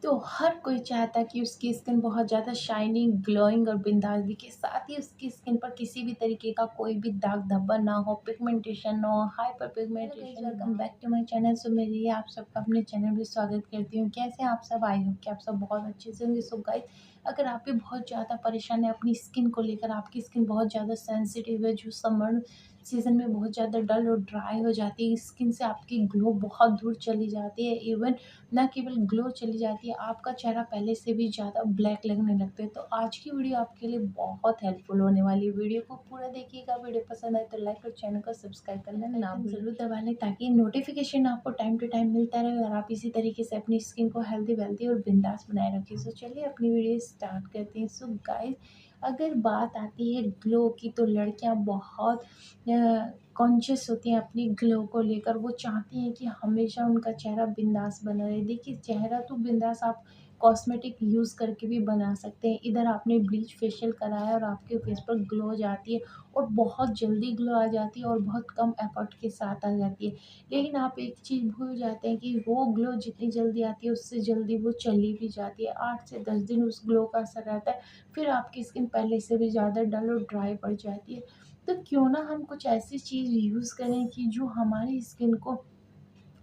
तो हर कोई चाहता है कि उसकी स्किन बहुत ज़्यादा शाइनिंग, ग्लोइंग और बिंदास दिखे। साथ ही उसकी स्किन पर किसी भी तरीके का कोई भी दाग धब्बा ना हो, पिगमेंटेशन ना हो, hyper pigmentation. Welcome back to my channel. So मेरी आप सबका अपने चैनल में स्वागत करती हूँ। कैसे हैं आप सब? आई होप कि आप सब बहुत अच्छे से होंगे। सो गाइस, अगर आप भी बहुत ज़्यादा परेशान है अपनी स्किन को लेकर, आपकी स्किन बहुत ज़्यादा सेंसिटिव है, जो समर सीज़न में बहुत ज़्यादा डल और ड्राई हो जाती है, स्किन से आपकी ग्लो बहुत दूर चली जाती है। इवन ना केवल ग्लो चली जाती है, आपका चेहरा पहले से भी ज़्यादा ब्लैक लगने लगता है। तो आज की वीडियो आपके लिए बहुत हेल्पफुल होने वाली है। वीडियो को पूरा देखिएगा। वीडियो पसंद आए तो लाइक और चैनल को सब्सक्राइब करना ना भूलें। ज़रूर दबा लें ताकि नोटिफिकेशन आपको टाइम टू टाइम मिलता रहे और आप इसी तरीके से अपनी स्किन को हेल्दी वेल्दी और बिंदास बनाए रखें। सो चलिए अपनी वीडियो स्टार्ट करते हैं। सो गाइस, अगर बात आती है ग्लो की, तो लड़कियां बहुत कॉन्शियस होती हैं अपनी ग्लो को लेकर। वो चाहती हैं कि हमेशा उनका चेहरा बिंदास बना रहे। देखिए, चेहरा तो बिंदास आप कॉस्मेटिक यूज़ करके भी बना सकते हैं। इधर आपने ब्लीच फेशियल कराया और आपके फेस पर ग्लो आ जाती है और बहुत जल्दी ग्लो आ जाती है और बहुत कम एफर्ट के साथ आ जाती है। लेकिन आप एक चीज़ भूल जाते हैं कि वो ग्लो जितनी जल्दी आती है, उससे जल्दी वो चली भी जाती है। 8 से 10 दिन उस ग्लो का असर रहता है, फिर आपकी स्किन पहले से भी ज़्यादा डल और ड्राई पड़ जाती है। तो क्यों ना हम कुछ ऐसी चीज़ यूज़ करें कि जो हमारी स्किन को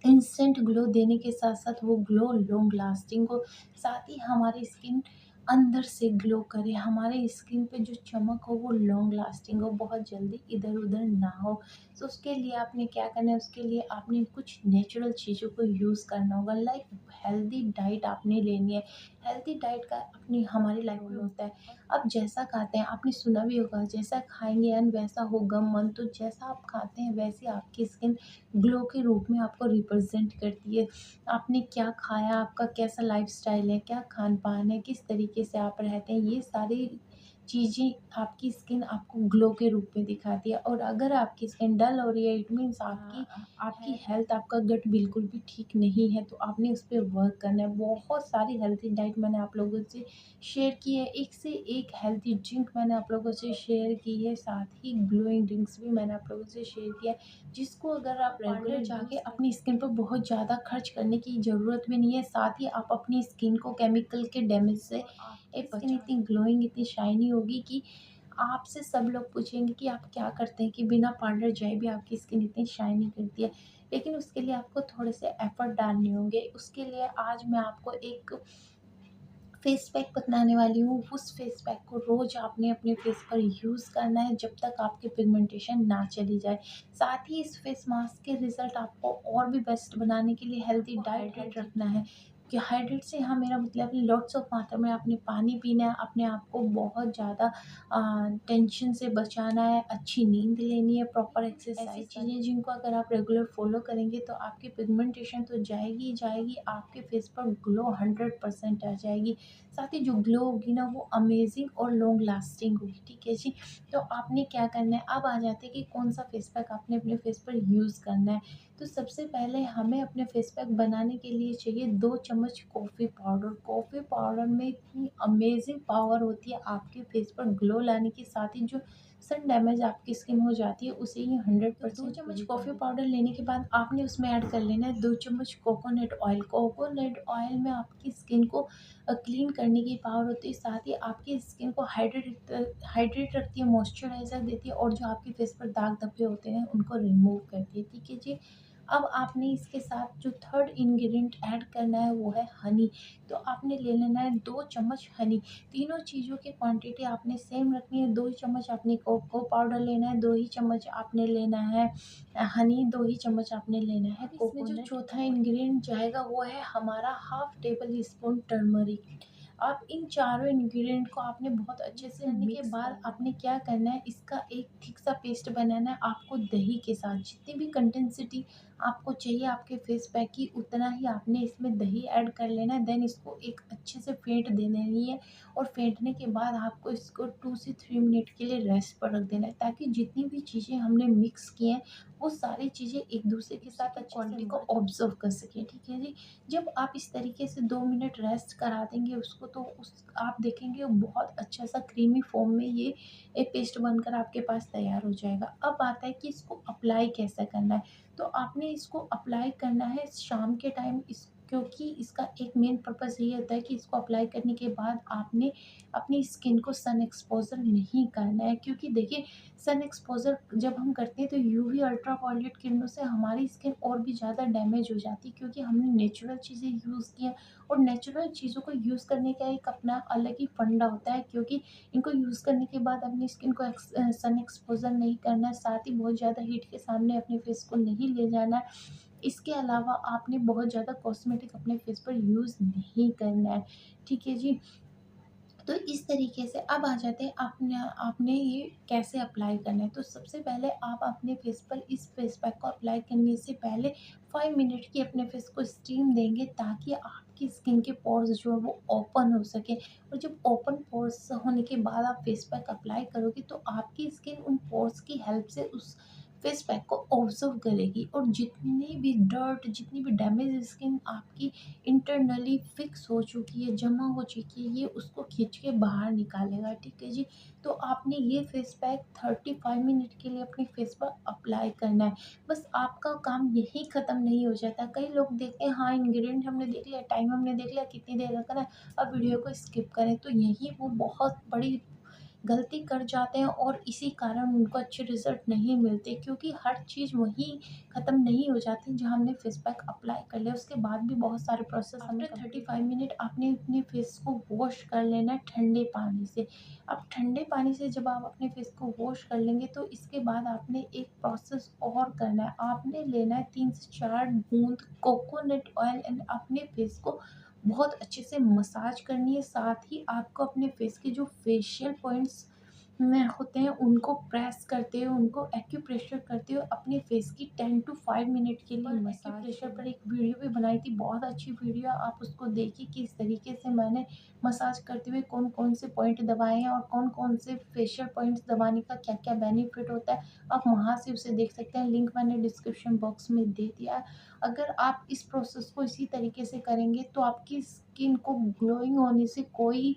इंस्टेंट ग्लो देने के साथ-साथ वो ग्लो लॉन्ग लास्टिंग हो। साथ ही हमारी स्किन अंदर से ग्लो करे, हमारे स्किन पे जो चमक हो वो लॉन्ग लास्टिंग हो, बहुत जल्दी इधर-उधर ना हो। तो उसके लिए आपने क्या करना है, उसके लिए आपने कुछ नेचुरल चीज़ों को यूज़ करना होगा। लाइक हेल्दी डाइट आपने लेनी है। हेल्दी डाइट का अपनी हमारी लाइफ में होता है, आप जैसा खाते हैं, आपने सुना भी होगा, जैसा खाएँगे अन्न वैसा होगा मन। तो जैसा आप खाते हैं वैसी आपकी स्किन ग्लो के रूप में आपको रिप्रेजेंट करती है। आपने क्या खाया, आपका कैसा लाइफ़स्टाइल है, क्या खान-पान है, किस तरीके से आप रहते हैं, ये सारी चीज़ें आपकी स्किन आपको ग्लो के रूप में दिखाती है। और अगर आपकी स्किन डल हो रही है, इट मीन्स आपकी आपकी हेल्थ, आपका गट बिल्कुल भी ठीक नहीं है, तो आपने उस पे वर्क करना है। बहुत सारी हेल्थी डाइट मैंने आप लोगों से शेयर की है, एक से एक हेल्थी ड्रिंक मैंने आप लोगों से शेयर की है, साथ ही ग्लोइंग ड्रिंक्स भी मैंने आप लोगों से शेयर किया है। जिसको अगर आप रेगुलर जाके अपनी स्किन पर बहुत ज़्यादा खर्च करने की ज़रूरत भी नहीं है। साथ ही आप अपनी स्किन को केमिकल के डैमेज से स्किन इतनी ग्लोइंग, इतनी शाइनी होगी कि आपसे सब लोग पूछेंगे कि आप क्या करते हैं कि बिना पाउडर जाए भी आपकी स्किन इतनी शाइनी करती है। लेकिन उसके लिए आपको थोड़े से एफर्ट डालने होंगे। उसके लिए आज मैं आपको एक फेस पैक बताने वाली हूँ। उस फेस पैक को रोज़ आपने अपने फेस पर यूज़ करना है जब तक आपकी पिगमेंटेशन ना चली जाए। साथ ही इस फेस मास्क के रिज़ल्ट आपको और भी बेस्ट बनाने के लिए हेल्दी डाइट रखना है। कि हाइड्रेट से यहाँ मेरा मतलब है लॉट्स ऑफ मात्रा में आपने पानी पीना है, अपने आप को बहुत ज़्यादा टेंशन से बचाना है, अच्छी नींद लेनी है, प्रॉपर एक्सरसाइज। ऐसी चीज़ें जिनको अगर आप रेगुलर फॉलो करेंगे तो आपकी पिगमेंटेशन तो जाएगी ही जाएगी, आपके फेस पर ग्लो 100% आ जाएगी। साथ ही जो ग्लो होगी ना, वो अमेजिंग और लॉन्ग लास्टिंग होगी। ठीक है जी। तो आपने क्या करना है, अब आ जाते हैं कि कौन सा फेस पैक आपने अपने फेस पर यूज़ करना है। तो सबसे पहले हमें अपने फेस पैक बनाने के लिए चाहिए 2 चम्मच कॉफ़ी पाउडर। कॉफ़ी पाउडर में इतनी अमेजिंग पावर होती है आपके फेस पर ग्लो लाने की। साथ ही जो सन डैमेज आपकी स्किन हो जाती है उसे ये 100% 2 चम्मच कॉफ़ी पाउडर लेने के बाद आपने उसमें ऐड कर लेना है 2 चम्मच कोकोनट ऑयल। कोकोनट ऑयल में आपकी स्किन को क्लीन करने की पावर होती है। साथ ही आपकी स्किन को हाइड्रेट रखती है, मॉइस्चराइज़र देती है और जो आपके फेस पर दाग धब्बे होते हैं उनको रिमूव करती है। ठीक है जी। अब आपने इसके साथ जो थर्ड इंग्रेडिएंट ऐड करना है वो है हनी। तो आपने ले लेना है 2 चम्मच हनी। तीनों चीज़ों की क्वांटिटी आपने सेम रखनी है। 2 ही चम्मच आपने कोको पाउडर लेना है, 2 ही चम्मच आपने लेना है हनी, 2 ही चम्मच आपने लेना है कोकोनट। इसमें जो चौथा इंग्रेडिएंट जाएगा वो है हमारा हाफ टेबल स्पून टर्मरिक। आप इन चारों इंग्रेडिएंट को आपने बहुत अच्छे से करने के बाद आपने क्या करना है, इसका एक थिक सा पेस्ट बनाना है आपको दही के साथ। जितनी भी कंटेंसिटी आपको चाहिए आपके फेस पैक की, उतना ही आपने इसमें दही ऐड कर लेना है। देन इसको एक अच्छे से फेंट दे देनी है और फेंटने के बाद आपको इसको 2 से 3 मिनट के लिए रेस्ट पर रख देना है, ताकि जितनी भी चीज़ें हमने मिक्स की हैं वो सारी चीज़ें एक दूसरे के साथ क्वालिटी को ऑब्जर्व कर सकें। ठीक है जी। जब आप इस तरीके से 2 मिनट रेस्ट करा देंगे उसको, तो उस आप देखेंगे वो बहुत अच्छा सा क्रीमी फॉर्म में ये एक पेस्ट बनकर आपके पास तैयार हो जाएगा। अब आता है कि इसको अप्लाई कैसे करना है। तो आपने इसको अप्लाई करना है शाम के टाइम। इसको क्योंकि इसका एक मेन पर्पज़ यही होता है कि इसको अप्लाई करने के बाद आपने अपनी स्किन को सन एक्सपोज़र नहीं करना है, क्योंकि देखिए सन एक्सपोज़र जब हम करते हैं तो यूवी अल्ट्रावायलेट किरणों से हमारी स्किन और भी ज़्यादा डैमेज हो जाती है, क्योंकि हमने नेचुरल चीज़ें यूज़ की हैं। और नेचुरल चीज़ों को यूज़ करने का एक अपना अलग ही फंडा होता है, क्योंकि इनको यूज़ करने के बाद अपनी स्किन को सन एक्सपोज़र नहीं करना है, साथ ही बहुत ज़्यादा हीट के सामने अपने फेस को नहीं ले जाना है। इसके अलावा आपने बहुत ज़्यादा कॉस्मेटिक अपने फेस पर यूज़ नहीं करना है, ठीक है जी। तो इस तरीके से अब आ जाते हैं आपने आपने ये कैसे अप्लाई करना है। तो सबसे पहले आप अपने फेस पर इस फेस पैक को अप्लाई करने से पहले 5 मिनट की अपने फेस को स्टीम देंगे, ताकि आपकी स्किन के पोर्स जो है वो ओपन हो सके। और जब ओपन पोर्स होने के बाद आप फेस पैक अप्लाई करोगे तो आपकी स्किन उन पोर्स की हेल्प से उस फेस पैक को ऑब्जर्व करेगी, और जितनी भी डर्ट, जितनी भी डैमेज स्किन आपकी इंटरनली फिक्स हो चुकी है, जमा हो चुकी है, ये उसको खींच के बाहर निकालेगा, ठीक है जी। तो आपने ये फेस पैक 35 मिनट के लिए अपने फेस पर अप्लाई करना है। बस आपका काम यहीं ख़त्म नहीं हो जाता। कई लोग देखते हैं, हाँ, इंग्रेडिएंट हमने देख लिया, टाइम हमने देख लिया, कितनी देर रखना है, अब वीडियो को स्किप करें, तो यही वो बहुत बड़ी गलती कर जाते हैं, और इसी कारण उनको अच्छे रिज़ल्ट नहीं मिलते, क्योंकि हर चीज़ वहीं ख़त्म नहीं हो जाती जहाँ हमने फेस पैक अप्लाई कर लिया। उसके बाद भी बहुत सारे प्रोसेस हमें 35 मिनट आपने अपने फेस को वॉश कर लेना है ठंडे पानी से। अब ठंडे पानी से जब आप अपने फेस को वॉश कर लेंगे तो इसके बाद आपने एक प्रोसेस और करना है। आपने लेना है 3 से 4 बूँद कोकोनट ऑयल एंड अपने फेस को बहुत अच्छे से मसाज करनी है। साथ ही आपको अपने फेस के जो फेशियल पॉइंट्स में होते हैं उनको प्रेस करते हुए, उनको एक्यूप्रेशर करते हुए अपने फेस की 10 टू 5 मिनट के लिए मसाज। एक्यूप्रेशर पर एक वीडियो भी बनाई थी, बहुत अच्छी वीडियो, आप उसको देखिए किस तरीके से मैंने मसाज करते हुए कौन कौन से पॉइंट दबाए हैं और कौन कौन से फेशियल पॉइंट्स दबाने का क्या क्या बेनिफिट होता है। आप वहाँ से उसे देख सकते हैं, लिंक मैंने डिस्क्रिप्शन बॉक्स में दे दिया है। अगर आप इस प्रोसेस को इसी तरीके से करेंगे तो आपकी स्किन को ग्लोइंग होने से कोई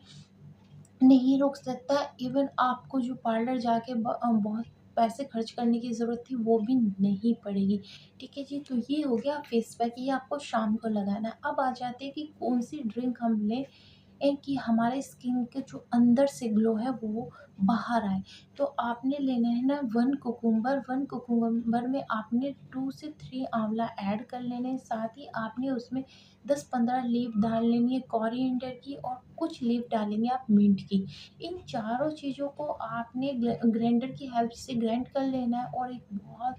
नहीं रोक सकता। इवन आपको जो पार्लर जाके बहुत पैसे खर्च करने की ज़रूरत थी वो भी नहीं पड़ेगी, ठीक है जी। तो ये हो गया फेस पैक, ये आपको शाम को लगाना है। अब आ जाते हैं कि कौन-सी ड्रिंक हम लें कि हमारे स्किन के जो अंदर से ग्लो है वो बाहर आए। तो आपने लेना है ना 1 कुकुम्बर में आपने 2 से 3 आंवला ऐड कर लेने हैं। साथ ही आपने उसमें 10-15 लीफ डाल लेनी है कोरिएंडर की, और कुछ लीफ डालेंगे आप मिंट की। इन चारों चीज़ों को आपने ग्राइंडर की हेल्प से ग्राइंड कर लेना है, और एक बहुत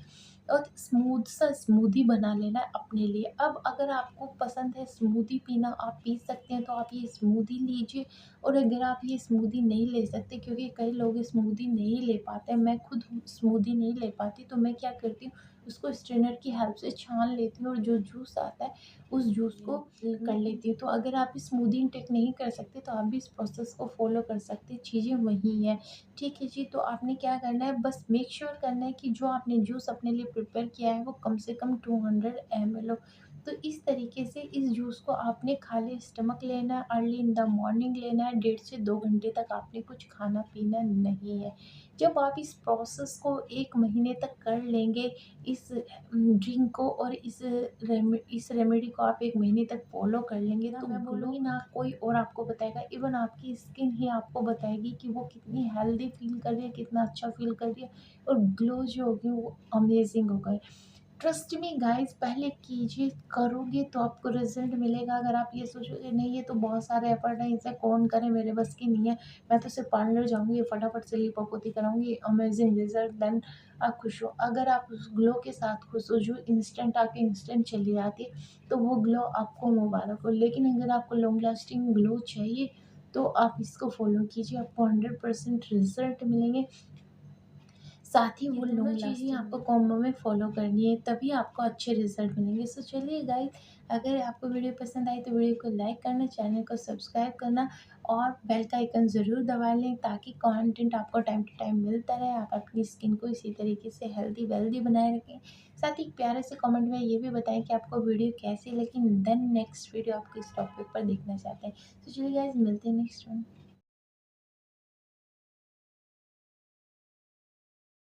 और स्मूथ सा स्मूदी बना लेना है अपने लिए। अब अगर आपको पसंद है स्मूदी पीना, आप पी सकते हैं, तो आप ये स्मूदी लीजिए। और अगर आप ये स्मूदी नहीं ले सकते, क्योंकि कई लोग स्मूदी नहीं ले पाते हैं, मैं खुद स्मूदी नहीं ले पाती, तो मैं क्या करती हूँ, उसको स्ट्रेनर की हेल्प से छान लेती हूँ, और जो जूस आता है उस जूस को कर लेती हूँ। तो अगर आप स्मूदी इनटेक नहीं कर सकते तो आप भी इस प्रोसेस को फॉलो कर सकते हैं, चीज़ें वही हैं, ठीक है जी। तो आपने क्या करना है, बस मेक श्योर करना है कि जो आपने जूस अपने लिए प्रिपेयर किया है वो कम से कम 200 ml हो। तो इस तरीके से इस जूस को आपने खाली स्टमक लेना है, अर्ली इन द मॉर्निंग लेना है, 1.5 से 2 घंटे तक आपने कुछ खाना पीना नहीं है। जब आप इस प्रोसेस को 1 महीने तक कर लेंगे, इस ड्रिंक को और इस रेमेडी को आप 1 महीने तक फ़ॉलो कर लेंगे, तो मैं बोलूँगी ना कोई और आपको बताएगा, इवन आपकी स्किन ही आपको बताएगी कि वो कितनी हेल्दी फ़ील कर रही है, कितना अच्छा फ़ील कर रही है, और ग्लो जो होगी वो अमेज़िंग होगा। ट्रस्ट मी गाइस, पहले कीजिए, करोगे तो आपको रिज़ल्ट मिलेगा। अगर आप ये सोचोगे नहीं ये तो बहुत सारे एफर्ट हैं, इसे कौन करे, मेरे बस की नहीं है, मैं तो सिर्फ़ पार्लर जाऊँगी, फटाफट से लिपापोती कराऊँगी, अमेज़िंग रिज़ल्ट, देन आप खुश हो। अगर आप उस ग्लो के साथ खुश हो जो इंस्टेंट आके इंस्टेंट चली जाती है, तो वो ग्लो आपको मुबारक हो। लेकिन अगर आपको लॉन्ग लास्टिंग ग्लो चाहिए, तो आप इसको फ़ॉलो कीजिए, आपको 100% रिज़ल्ट मिलेंगे। साथ ही वो दोनों चीज़ें आपको कॉम्बो में फ़ॉलो करनी है, तभी आपको अच्छे रिज़ल्ट मिलेंगे। सो चलिए गाइस, अगर आपको वीडियो पसंद आई तो वीडियो को लाइक करना, चैनल को सब्सक्राइब करना, और बेल का आइकन ज़रूर दबा लें, ताकि कंटेंट आपको टाइम टू टाइम मिलता रहे। आप अपनी स्किन को इसी तरीके से हेल्दी वेल्दी बनाए रखें। साथ ही एक प्यारे से कमेंट में ये भी बताएं कि आपको वीडियो कैसी लगी, देन नेक्स्ट वीडियो आप किस टॉपिक पर देखना चाहते हैं। तो चलिए गाइस, मिलते हैं नेक्स्ट वन।